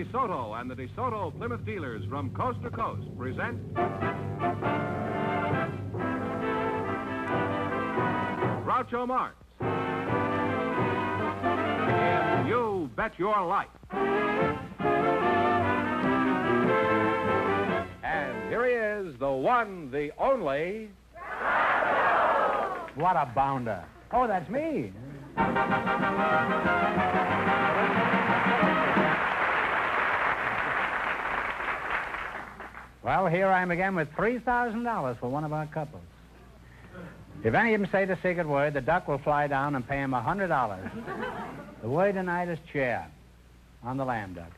DeSoto and the DeSoto Plymouth dealers from coast to coast present Groucho Marx in You Bet Your Life. And here he is, the one, the only... What a bounder. Oh, that's me. Well, here I am again with $3,000 for one of our couples. If any of them say the secret word, the duck will fly down and pay him $100. The word tonight is chair on the lamb duck.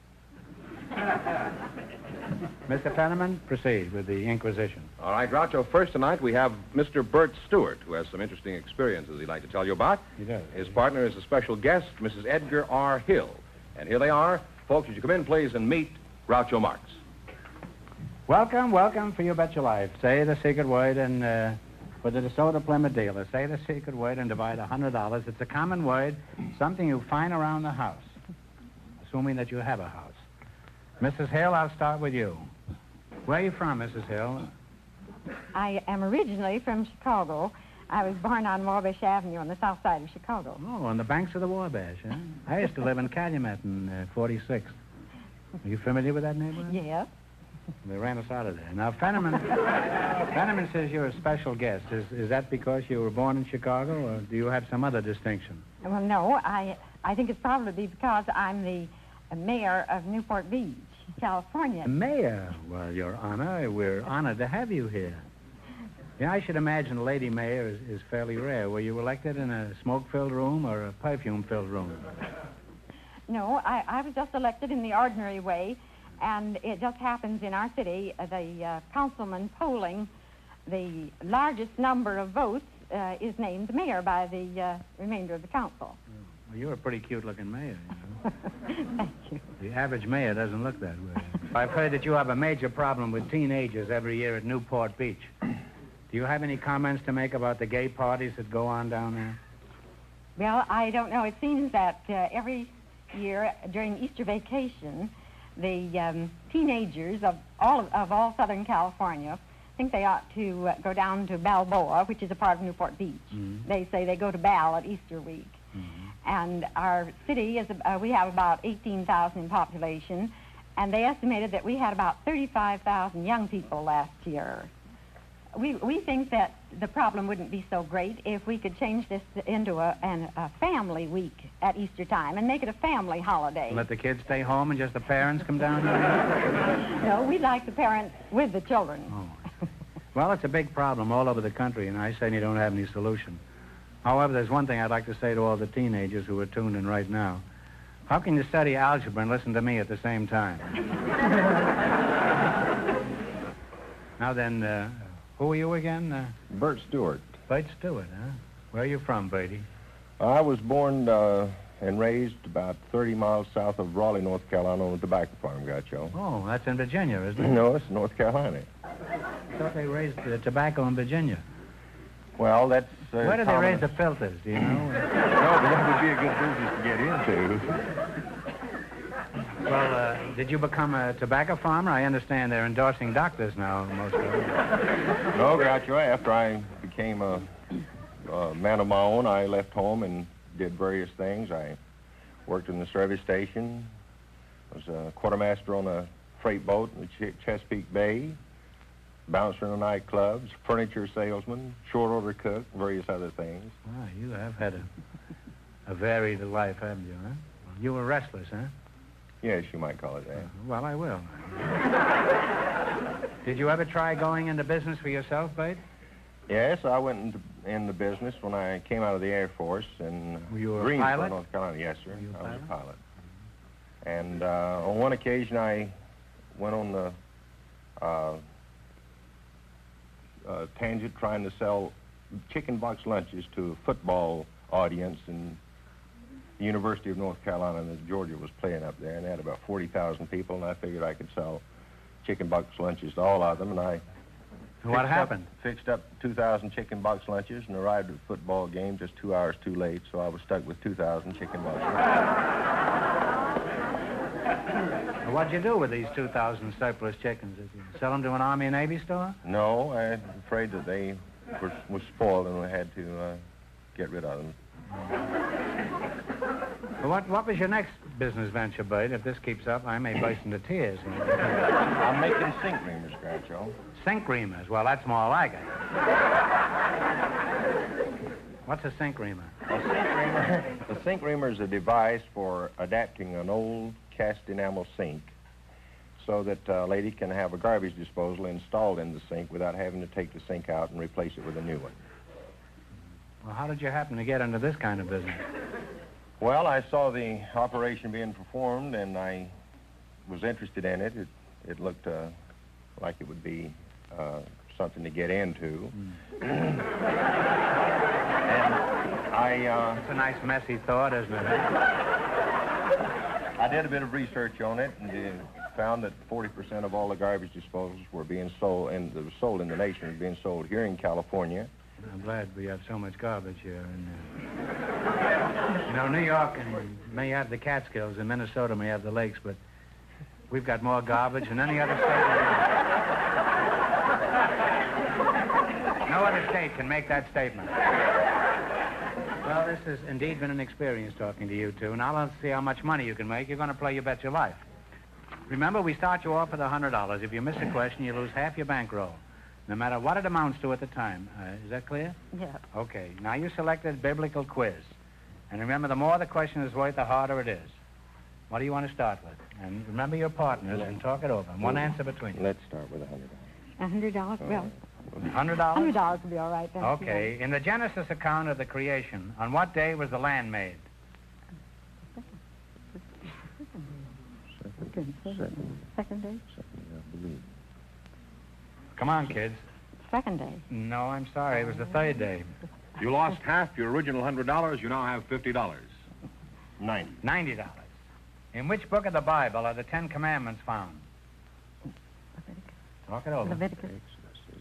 Mr. Fenneman, proceed with the inquisition. All right, Groucho, first tonight we have Mr. Bert Stewart, who has some interesting experiences he'd like to tell you about. He does. His partner is a special guest, Mrs. Edgar R. Hill. And here they are. Folks, would you come in, please, and meet Groucho Marx. Welcome, welcome for You Bet Your Life. Say the secret word and for the DeSoto Plymouth dealer, say the secret word and divide $100. It's a common word, something you find around the house, assuming that you have a house. Mrs. Hill, I'll start with you. Where are you from, Mrs. Hill? I am originally from Chicago. I was born on Wabash Avenue on the south side of Chicago. Oh, on the banks of the Wabash, huh? I used to live in Calumet in 46. Are you familiar with that neighborhood? Yes. They ran us out of there. Now, Fenneman says you're a special guest. Is that because you were born in Chicago, or do you have some other distinction? Well, no, I think it's probably because I'm the mayor of Newport Beach, California. Mayor? Well, Your Honor, we're honored to have you here. Yeah, I should imagine a lady mayor is fairly rare. Were you elected in a smoke-filled room or a perfume-filled room? No, I was just elected in the ordinary way, and it just happens in our city, the councilman polling the largest number of votes is named mayor by the remainder of the council. Well, you're a pretty cute-looking mayor, you know. Thank you. The average mayor doesn't look that way. I've heard that you have a major problem with teenagers every year at Newport Beach. Do you have any comments to make about the gay parties that go on down there? Well, I don't know. It seems that every year during Easter vacation, the teenagers of all Southern California think they ought to go down to Balboa, which is a part of Newport Beach. Mm-hmm. They say they go to Bal at Easter week. Mm-hmm. And our city, we have about 18,000 in population, and they estimated that we had about 35,000 young people last year. We think that the problem wouldn't be so great if we could change this into a family week at Easter time and make it a family holiday. Let the kids stay home and just the parents come down here? No, we'd like the parents with the children. Oh. Well, it's a big problem all over the country, and I certainly don't have any solution. However, there's one thing I'd like to say to all the teenagers who are tuned in right now. How can you study algebra and listen to me at the same time? Now then, who are you again? Bert Stewart. Bert Stewart, huh? Where are you from, Bertie? I was born and raised about 30 miles south of Raleigh, North Carolina, on a tobacco farm, Groucho. Oh, that's in Virginia, isn't it? No, it's North Carolina. I thought they raised tobacco in Virginia. Well, that's... Where do they raise the filters, do you know? No, but that would be a good business to get into. Well, did you become a tobacco farmer? I understand they're endorsing doctors now, most of them. No, Groucho, after I became a man of my own, I left home and did various things. I worked in the service station, was a quartermaster on a freight boat in the Chesapeake Bay, bouncer in the nightclubs, furniture salesman, short order cook, various other things. Ah, you have had a varied life, haven't you, huh? You were restless, huh? Yes, you might call it that. Well, I will. Did you ever try going into business for yourself, Bert? Yes, I went into business when I came out of the Air Force in Were you a Greensboro, pilot? North Carolina. Yes, sir. Were you a I was a pilot? pilot. And on one occasion, I went on the tangent trying to sell chicken box lunches to a football audience in the University of North Carolina that Georgia was playing up there, and they had about 40,000 people, and I figured I could sell chicken box lunches to all of them, and I What happened? Fixed up 2,000 chicken box lunches and arrived at the football game just 2 hours too late, so I was stuck with 2,000 chicken box lunches. what'd you do with these 2,000 surplus chickens? Did you sell them to an Army and Navy store? No, I'm afraid that they were spoiled and we had to get rid of them. Well, what was your next business venture, Bud? If this keeps up, I may burst into tears. I'm making sink reamers, Groucho. Sink reamers? Well, that's more like it. What's a sink reamer? A sink reamer is a device for adapting an old cast enamel sink so that a lady can have a garbage disposal installed in the sink without having to take the sink out and replace it with a new one. Well, how did you happen to get into this kind of business? Well, I saw the operation being performed, and I was interested in it. It looked like it would be something to get into. And It's a nice messy thought, isn't it? I did a bit of research on it and found that 40% of all the garbage disposals were being sold, and that was sold in the nation, was being sold here in California. I'm glad we have so much garbage here. And, you know, New York may have the Catskills, and Minnesota may have the lakes, but we've got more garbage than any other state. No other state can make that statement. Well, this has indeed been an experience talking to you two. Now let's see how much money you can make. You're going to play You Bet Your Life. Remember, we start you off with $100. If you miss a question, you lose half your bankroll, no matter what it amounts to at the time. Is that clear? Yeah. Okay. Now you selected biblical quiz. And remember, the more the question is worth, the harder it is. What do you want to start with? And remember your partners and talk it over. One answer between you. Let's start with $100. $100? Well, $100? $100 will be all right then. Okay. In the Genesis account of the creation, on what day was the land made? Second day? Come on, kids. Second day. No, I'm sorry. It was the third day. You lost half your original $100. You now have $50. $90. In which book of the Bible are the Ten Commandments found? Leviticus. Talk it over. Leviticus.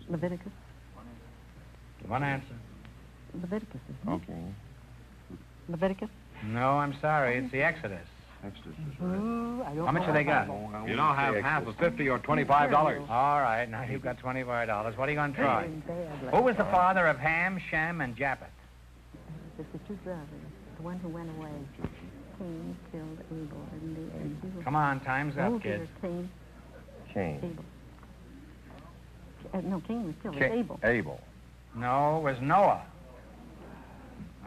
Leviticus. One answer. Leviticus, isn't it? Okay. Leviticus? No, I'm sorry. It's the Exodus. Ooh, I don't How much have they got? You now have half of $50 or $25. All right, now you've got $25. What are you going to try? Who was the father of Ham, Shem, and Japheth? It's the two brothers. The one who went away. Cain killed Abel. And Come on, time's up, kids. Cain. Cain. Abel. No, Cain was killed. It was Abel. Abel. No, it was Noah.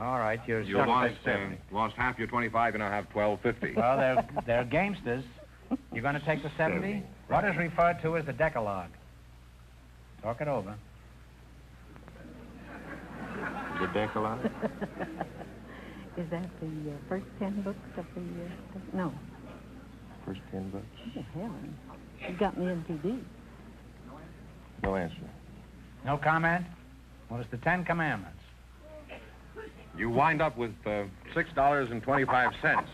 All right, you're You stuck lost, with 70. lost half your 25. You now have $12.50. Well, they're gamesters. You're going to take the 70? What is referred to as the Decalogue? Talk it over. The Decalogue? Is that the first 10 books of the... no. First 10 books? Oh, Helen. You got me in TD. No answer. No comment? Well, it's the Ten Commandments. You wind up with $6.25.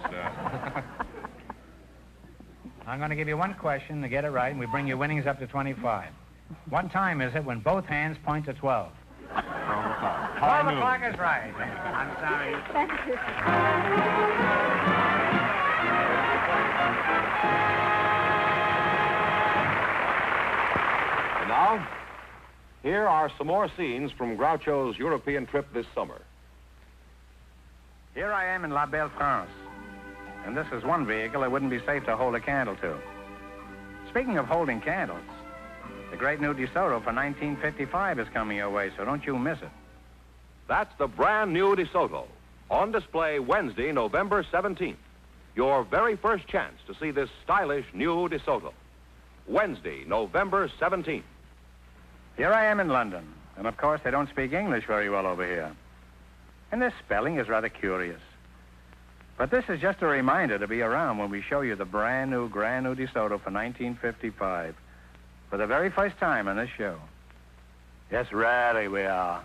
I'm going to give you one question to get it right, and we bring your winnings up to 25. What time is it when both hands point to 12? 12 o'clock is right. I'm sorry. Thank you. And now, here are some more scenes from Groucho's European trip this summer. Here I am in La Belle France, and this is one vehicle it wouldn't be safe to hold a candle to. Speaking of holding candles, the great new DeSoto for 1955 is coming your way, so don't you miss it. That's the brand new DeSoto, on display Wednesday, November 17th. Your very first chance to see this stylish new DeSoto. Wednesday, November 17th. Here I am in London, and of course they don't speak English very well over here. And this spelling is rather curious. But this is just a reminder to be around when we show you the brand new DeSoto for 1955 for the very first time on this show. Yes, really we are.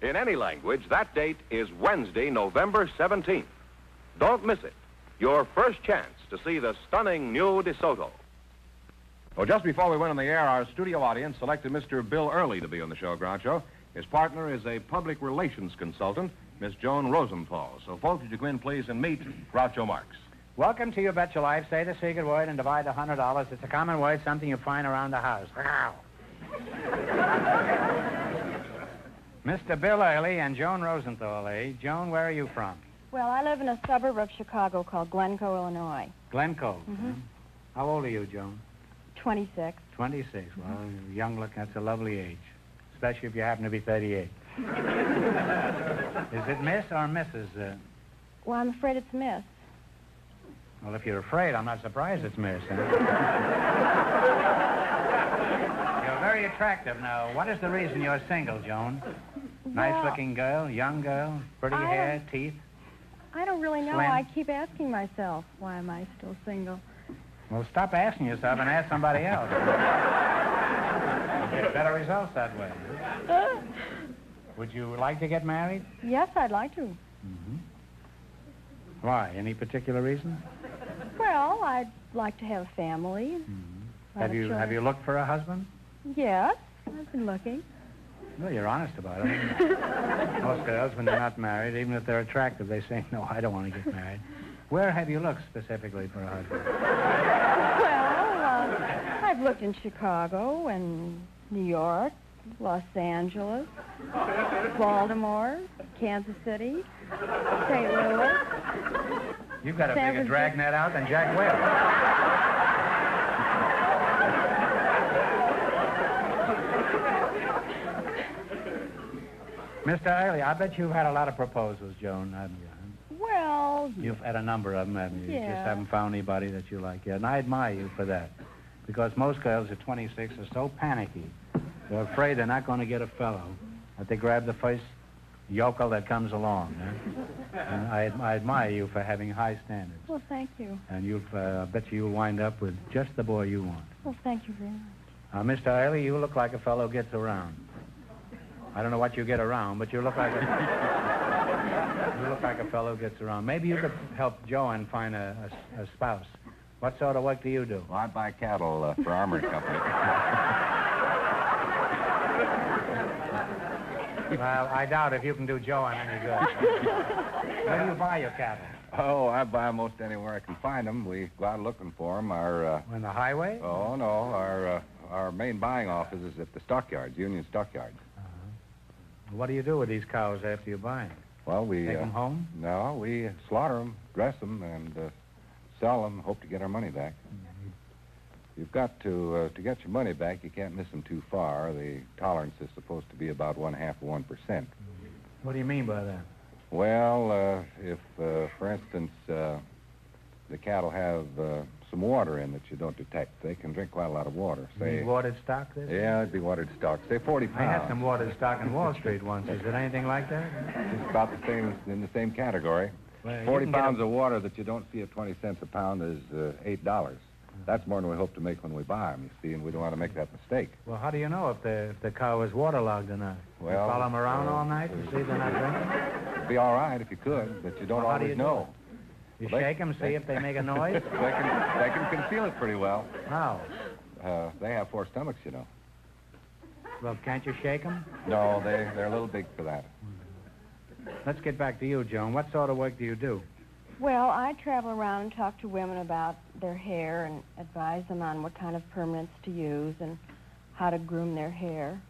In any language, that date is Wednesday, November 17th. Don't miss it. Your first chance to see the stunning new DeSoto. Well, just before we went on the air, our studio audience selected Mr. Bill Early to be on the show, Groucho. His partner is a public relations consultant, Miss Joan Rosenthal. So, folks, would you come in, please, and meet Groucho Marx. Welcome to You Bet Your Life. Say the secret word and divide the $100. It's a common word, something you find around the house. Mr. Bill Early and Joan Rosenthal, eh? Joan, where are you from? Well, I live in a suburb of Chicago called Glencoe, Illinois. Glencoe. Mm-hmm. How old are you, Joan? 26. 26. Well, young look, that's a lovely age, especially if you happen to be 38. Is it Miss or Mrs.? Well, I'm afraid it's Miss. Well, if you're afraid, I'm not surprised it's Miss. Huh? You're very attractive now. What is the reason you're single, Joan? Nice-looking girl, young girl, pretty hair, teeth? I don't really know. Slim? I keep asking myself, why am I still single? Well, stop asking yourself and ask somebody else. You'll get better results that way. Would you like to get married? Yes, I'd like to. Mm-hmm. Why? Any particular reason? Well, I'd like to have a family. Mm-hmm. Have you looked for a husband? Yes, I've been looking. Well, you're honest about it. Most girls, when they're not married, even if they're attractive, they say, no, I don't want to get married. Where have you looked specifically for a husband? Well, I've looked in Chicago and New York, Los Angeles, Baltimore, Kansas City, St. Louis. You've got a bigger dragnet out than Jack Webb. Mr. Early, I bet you've had a lot of proposals, Joan, haven't you? Well, You've had a number of them, haven't you? Yeah. You just haven't found anybody that you like yet. And I admire you for that. Because most girls at 26 are so panicky. They're afraid they're not going to get a fellow, that they grab the first yokel that comes along. And I admire you for having high standards. well, thank you. And I bet you'll wind up with just the boy you want. Well, thank you very much. Mr. Early, you look like a fellow gets around. I don't know what you get around, but you look like a fellow gets around. Maybe you could help Joan find a spouse. What sort of work do you do? Well, I buy cattle for Armory Company. Well, I doubt if you can do Joan any good. Where do you buy your cattle? Oh, I buy 'em most anywhere I can find them. We go out looking for them. On the highway? Oh, no. Our main buying office is at the stockyards, Union Stockyards. What do you do with these cows after you buy them? Well, we... Take them home? No, we slaughter them, dress them, and sell them, hope to get our money back. Mm-hmm. You've got to get your money back, you can't miss them too far. The tolerance is supposed to be about 0.5% of 1%. What do you mean by that? Well, if, for instance, the cattle have some water in that you don't detect, they can drink quite a lot of water. Say, watered stock, this? Yeah, it'd be watered stock. Say 40 pounds. I had some watered stock in Wall Street once. Is it anything like that? It's about the same, in the same category. Well, 40 pounds of water that you don't see at 20 cents a pound is $8. That's more than we hope to make when we buy them, you see, and we don't want to make that mistake. Well, how do you know if the cow is waterlogged or not? Well, you follow them around all night and see they're not drinking? It'd be all right if you could, but you don't Well, how do always you know. You shake them, see if they make a noise? They can conceal it pretty well. How? They have 4 stomachs, you know. Well, can't you shake them? No, they're a little big for that. Let's get back to you, Joan. What sort of work do you do? Well, I travel around and talk to women about their hair and advise them on what kind of permanents to use and how to groom their hair.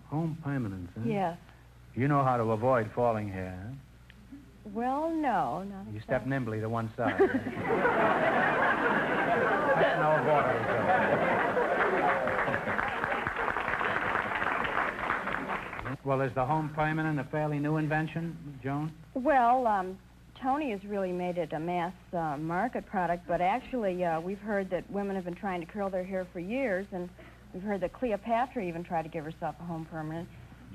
Home permanents, huh? Yes. You know how to avoid falling hair, huh? Well, no, not You exactly. step nimbly to one side. That's no water. Well, is the home permanent a fairly new invention, Joan? Well, Tony has really made it a mass market product, but actually we've heard that women have been trying to curl their hair for years, and we've heard that Cleopatra even tried to give herself a home permanent.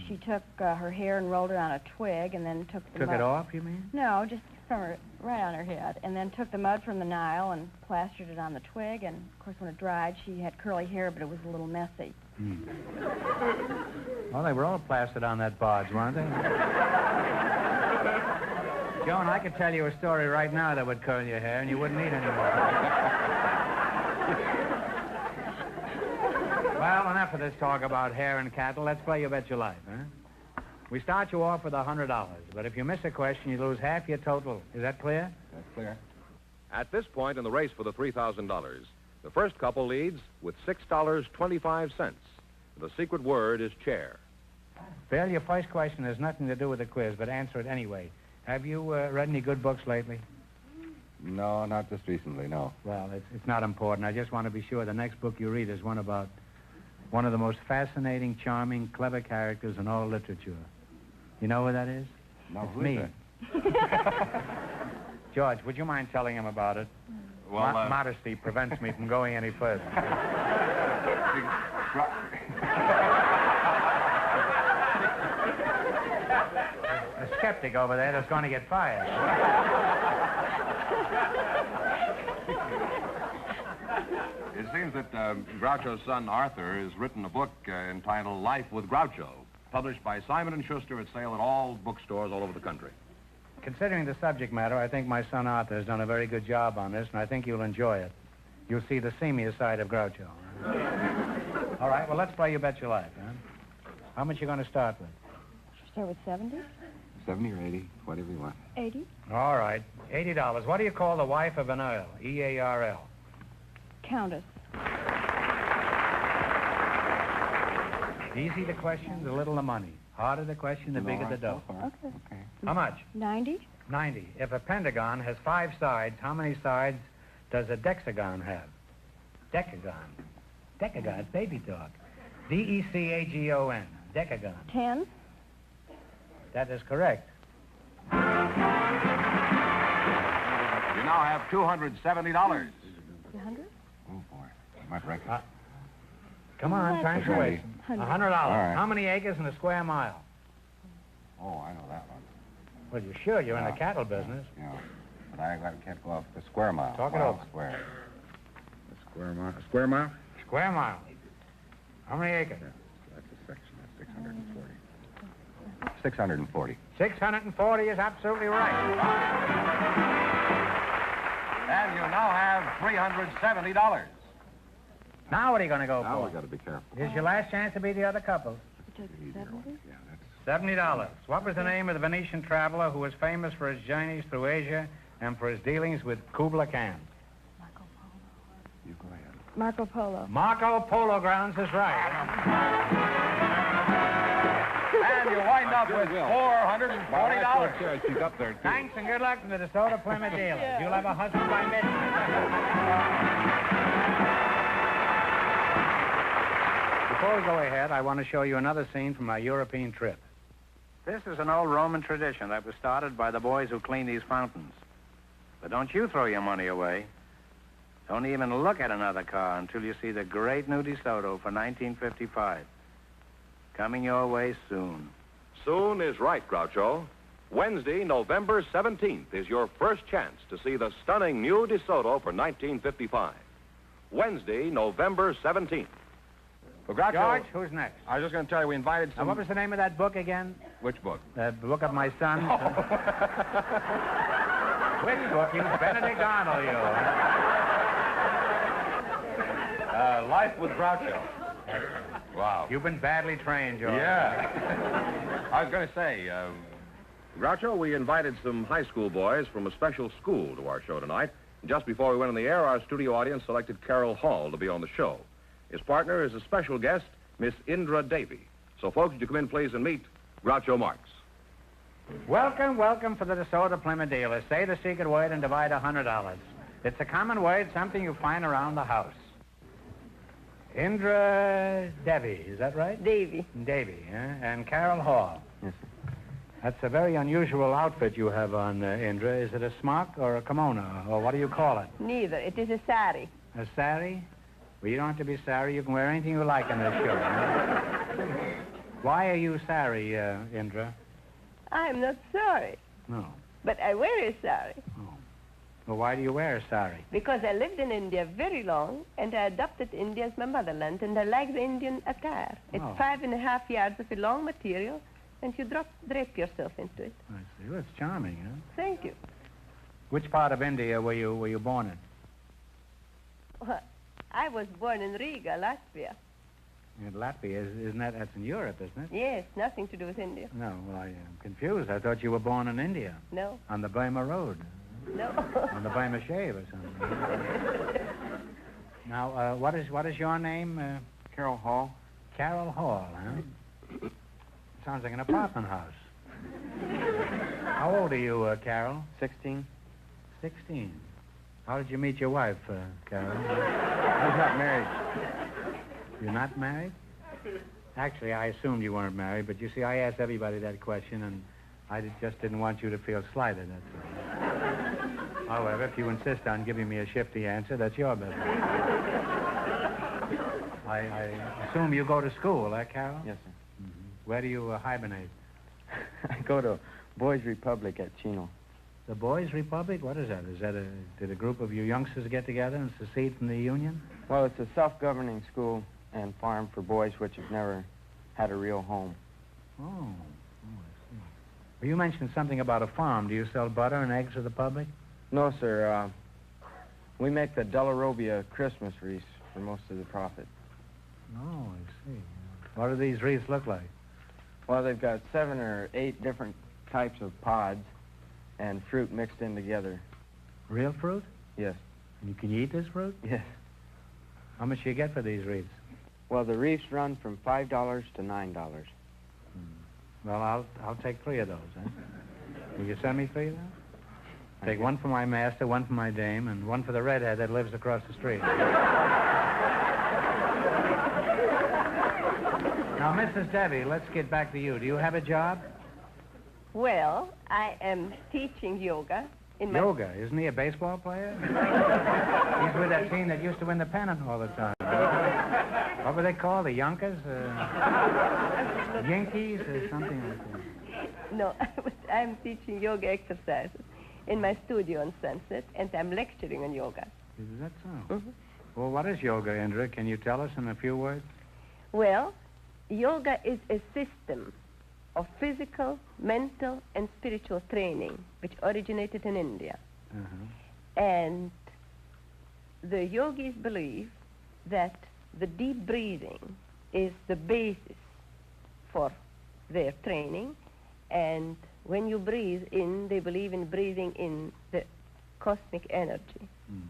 She took her hair and rolled it on a twig and then took the Took mud. it off, you mean? No, just from her, right on her head, and then took the mud from the Nile and plastered it on the twig, and of course when it dried she had curly hair, but it was a little messy. Well, they were all plastered on that barge, weren't they? Joan, I could tell you a story right now that would curl your hair and you wouldn't need any more. Well, enough of this talk about hair and cattle. Let's play You Bet Your Life, huh? We start you off with $100, but if you miss a question, you lose half your total. Is that clear? That's clear. At this point in the race for the $3,000, the first couple leads with $6.25. The secret word is chair. Bill, your first question has nothing to do with the quiz, but answer it anyway. Have you read any good books lately? No, not just recently, no. Well, it's not important. I just want to be sure the next book you read is one about one of the most fascinating, charming, clever characters in all literature. You know who that is? No, it's who me. is that? George, would you mind telling him about it? Well, Modesty prevents me from going any further. A skeptic over there that's going to get fired. It seems that Groucho's son Arthur has written a book entitled Life with Groucho, published by Simon & Schuster at sale at all bookstores all over the country. Considering the subject matter, I think my son Arthur has done a very good job on this, and I think you'll enjoy it. You'll see the seamier side of Groucho. All right, well, let's play You Bet Your Life, huh? How much you going to start with? Start with 70? 70 or 80, whatever you want. 80? All right, $80. What do you call the wife of an earl? E-A-R-L. Countess. Easy the question, the little the money. Harder the question, the bigger the dough. Okay. How much? 90? 90. If a pentagon has 5 sides, how many sides does a decagon have? Decagon. Decagon, it's baby talk. D-E-C-A-G-O-N. Decagon. 10? That is correct. You now have $270. 100? Oh, boy. Might break it. Come on, time's $100. wasting. $100. right. How many acres in a square mile? Oh, I know that one. Well, you're sure you're in the cattle business. Yeah. But I can't go off the square mile. Talk it Mile over. Square. The square mile? A square mile? Square mile. How many acres? That's a section. That's 640. 640. 640 is absolutely right. And you now have $370. Now what are you going to go Now for? we got to be careful. Here's your last chance to be the other couple. Take Easier 70? one. Yeah, that's... $70. What was the name of the Venetian traveler who was famous for his journeys through Asia and for his dealings with Kubla Khan? You go ahead. Marco Polo. Marco Polo Grounds is right. And you wind up with $440. She's up there, too. Thanks and good luck to the DeSoto Plymouth dealers. You'll have a husband by midnight. Before we go ahead, I want to show you another scene from our European trip. This is an old Roman tradition that was started by the boys who clean these fountains. But don't you throw your money away. Don't even look at another car until you see the great new DeSoto for 1955. Coming your way soon. Soon is right, Groucho. Wednesday, November 17th, is your first chance to see the stunning new DeSoto for 1955. Wednesday, November 17th. Well, Groucho, George, who's next? I was just going to tell you, we invited Now, some... what was the name of that book again? Which book? The book of my son. Which book? You Benedict Arnold, you. Life with Groucho. Wow. You've been badly trained, George. Yeah. I was going to say, Groucho, we invited some high school boys from a special school to our show tonight. Just before we went on the air, our studio audience selected Carol Hall to be on the show. His partner is a special guest, Miss Indra Davy. So, folks, would you come in, please, and meet Groucho Marx. Welcome, welcome for the DeSoto Plymouth dealers. Say the secret word and divide $100. It's a common word, something you find around the house. Indra Davy, is that right? Davy. Davy, and Carol Hall. Yes, sir. That's a very unusual outfit you have on, Indra. Is it a smock or a kimono, or what do you call it? Neither. It is a sari. A sari? Well, you don't have to be sari. You can wear anything you like in this show. Why are you sari, Indra? I'm not sorry, No. but I wear a sari Well, why do you wear a sari? because I lived in India very long, and I adopted India as my motherland, and I like the Indian attire. It's Oh. 5.5 yards of a long material, and you drape yourself into it. I see. Well, it's charming, huh? Thank you. Which part of India were you born in? Well, I was born in Riga, Latvia. In Latvia, that's in Europe, isn't it? Yes, nothing to do with India. No, well, I am confused. I thought you were born in India, No. on the Burma Road. No. On the buy me shave or something. Now, what is your name? Carol Hall. Carol Hall, huh? Sounds like an apartment house. How old are you, Carol? 16. 16. How did you meet your wife, Carol? I was not married. You're not married? Actually, I assumed you weren't married, but you see, I asked everybody that question, and I just didn't want you to feel slighted, that's all. However, if you insist on giving me a shifty answer, that's your business. I assume you go to school, Carol? Yes, sir. Mm-hmm. Where do you hibernate? I go to Boys Republic at Chino. The Boys Republic? What is that? Did a group of you youngsters get together and secede from the Union? Well, it's a self-governing school and farm for boys which have never had a real home. Oh, I see. Well, you mentioned something about a farm. Do you sell butter and eggs to the public? No, sir. We make the Delarobia Christmas wreaths for most of the profit. Oh, I see. What do these wreaths look like? Well, they've got 7 or 8 different types of pods and fruit mixed in together. Real fruit? Yes. And you can eat this fruit? Yes. How much do you get for these wreaths? Well, the wreaths run from $5 to $9. Well, I'll take 3 of those, huh? Will you send me 3 of those? Take 1 for my master, 1 for my dame, and 1 for the redhead that lives across the street. Now, Mrs. Debbie, let's get back to you. Do you have a job? Well, I am teaching yoga in my... Yoga? Isn't he a baseball player? He's with that team that used to win the pennant all the time. What were they called? The Yonkers? Yankees or something like that? No, I'm teaching yoga exercises in my studio on Sunset, and I'm lecturing on yoga. Is that so? Mm-hmm. Well, what is yoga, Indra? Can you tell us in a few words? Well, yoga is a system of physical, mental, and spiritual training which originated in India. Uh-huh. And the yogis believe that the deep breathing is the basis for their training, and when you breathe in, they believe in breathing in the cosmic energy. Mm.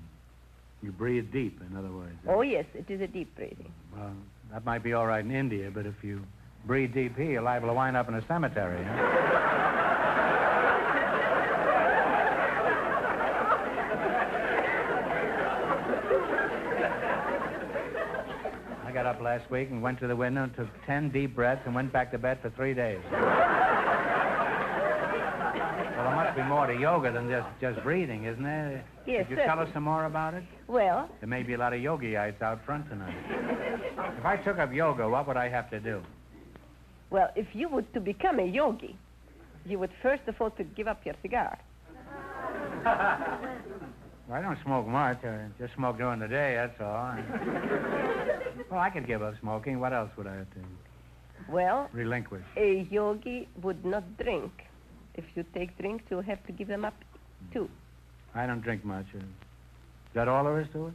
You breathe deep, in other words. Oh, yes, it is a deep breathing. Well, that might be all right in India, but if you breathe deep here, you're liable to wind up in a cemetery. Huh? I got up last week and went to the window and took 10 deep breaths and went back to bed for 3 days. Well, there must be more to yoga than just breathing, isn't there? Yes, Could you tell us some more about it? Well, There may be a lot of yogi-ites out front tonight. If I took up yoga, what would I have to do? well, if you would to become a yogi, you would first of all to give up your cigar. Well, I don't smoke much. I just smoke during the day, that's all. Well, I could give up smoking. What else would I have to Well, relinquish? a yogi would not drink. If you take drinks, you'll have to give them up, too. I don't drink much. Is that all there is to it?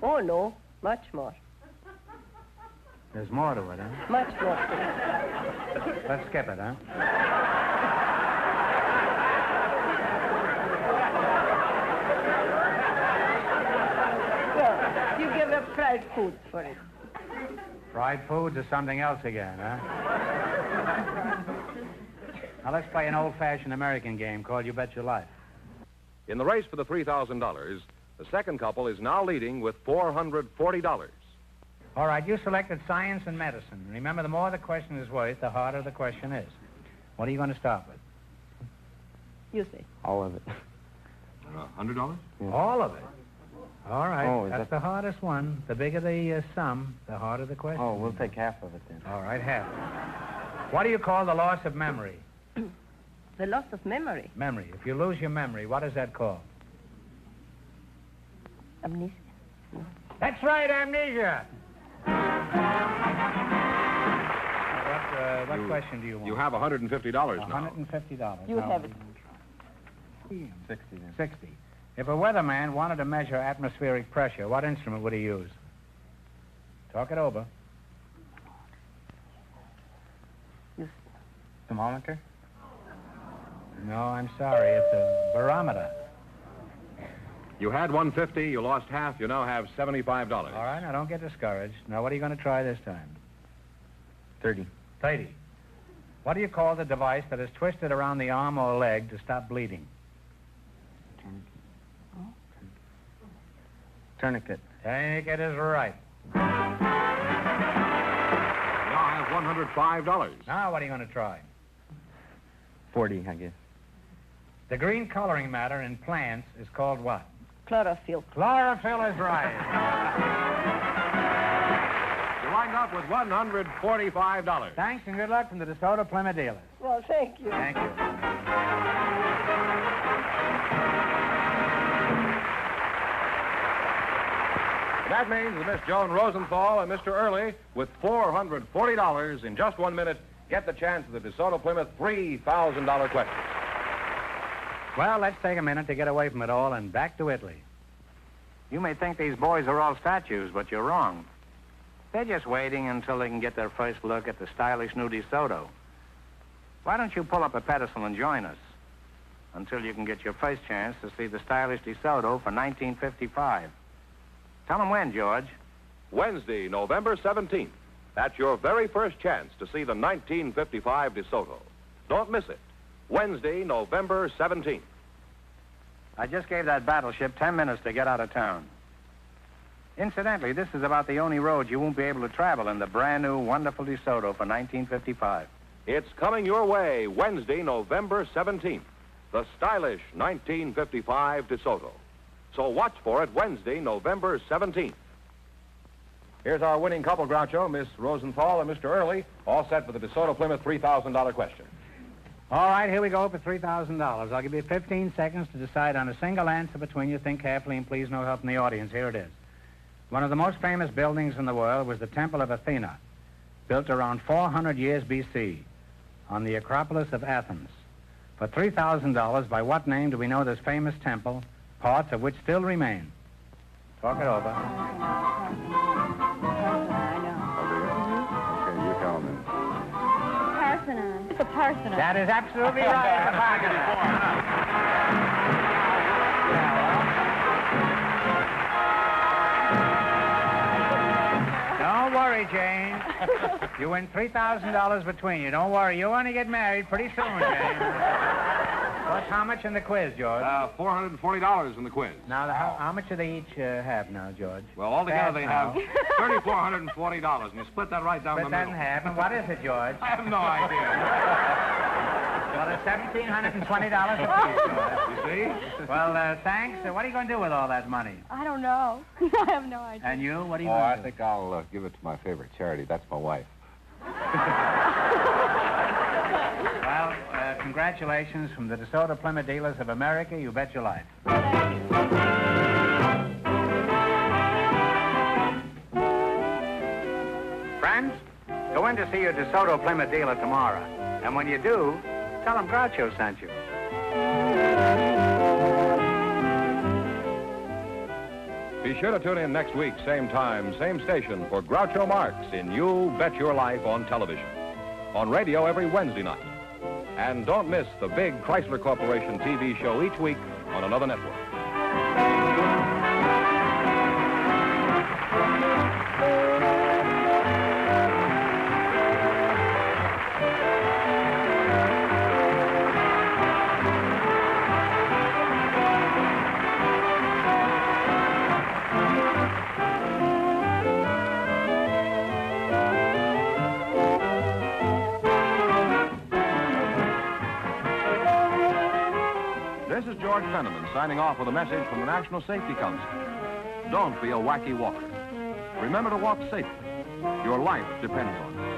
Oh, no, much more. There's more to it, huh? Much more to it. Let's skip it, huh? Well, you give up fried foods for it. Fried foods or something else again, huh? Now, let's play an old-fashioned American game called You Bet Your Life. In the race for the $3,000, the second couple is now leading with $440. All right, you selected science and medicine. Remember, the more the question is worth, the harder the question is. What are you going to start with? You say. All of it. $100? Yeah. All of it. All right, Oh, is that's that- the hardest one. The bigger the sum, the harder the question. Oh, we'll take half of it then. All right, half. What do you call the loss of memory? The loss of memory. Memory. If you lose your memory, what is that called? Amnesia. That's right, amnesia. What question do you want? You have $150 now. $150. You Now, have it. 60 then. 60. If a weatherman wanted to measure atmospheric pressure, what instrument would he use? Talk it over. Thermometer? No, I'm sorry. It's a barometer. You had $150, you lost half, you now have $75. All right, now don't get discouraged. Now, what are you going to try this time? 30. 30. What do you call the device that is twisted around the arm or leg to stop bleeding? Tourniquet. Tourniquet is right. You now have $105. Now, what are you going to try? 40, I guess. The green coloring matter in plants is called what? Chlorophyll. Chlorophyll is right. You wind up with $145. Thanks and good luck from the DeSoto Plymouth dealers. Well, thank you. Thank you. That means that Miss Joan Rosenthal and Mr. Early, with $440 in just 1 minute, get the chance of the DeSoto Plymouth $3,000 question. Well, let's take a minute to get away from it all and back to Italy. You may think these boys are all statues, but you're wrong. They're just waiting until they can get their first look at the stylish new DeSoto. Why don't you pull up a pedestal and join us until you can get your first chance to see the stylish DeSoto for 1955. Tell them when, George. Wednesday, November 17th. That's your very first chance to see the 1955 DeSoto. Don't miss it. Wednesday, November 17th. I just gave that battleship 10 minutes to get out of town. Incidentally, this is about the only road you won't be able to travel in the brand new, wonderful DeSoto for 1955. It's coming your way Wednesday, November 17th. The stylish 1955 DeSoto. So watch for it Wednesday, November 17th. Here's our winning couple, Groucho, Miss Rosenthal and Mr. Early, all set for the DeSoto Plymouth $3,000 question. All right, here we go for $3,000. I'll give you 15 seconds to decide on a single answer between you. Think carefully and please no help from the audience. Here it is. One of the most famous buildings in the world was the Temple of Athena, built around 400 years B.C. on the Acropolis of Athens. For $3,000, by what name do we know this famous temple, parts of which still remain? Talk it over. I know. Okay, you tell me. Parthenon. It's a Parthenon. That is absolutely right. Don't worry, Jane. You win $3,000 between you. Don't worry. You'll only get married pretty soon, Jane. What's how much in the quiz, George? $440 in the quiz. Now, how much do they each have now, George? Well, altogether they have $3,440, and you split that right down the Split that middle. in half. And what is it, George? I have no idea. Well, it's $1,720 apiece, George. You see? Well, thanks. What are you going to do with all that money? I don't know. I have no idea. And you? What are you Oh, going I to do? think I'll give it to my favorite charity. That's my wife. Well, congratulations from the DeSoto Plymouth Dealers of America. You bet your life. Friends, go in to see your DeSoto Plymouth dealer tomorrow. And when you do, tell them Groucho sent you. Be sure to tune in next week, same time, same station, for Groucho Marx in You Bet Your Life on television. On radio every Wednesday night. And don't miss the big Chrysler Corporation TV show each week on another network. This is George Fenneman signing off with a message from the National Safety Council. Don't be a wacky walker. Remember to walk safely. Your life depends on it.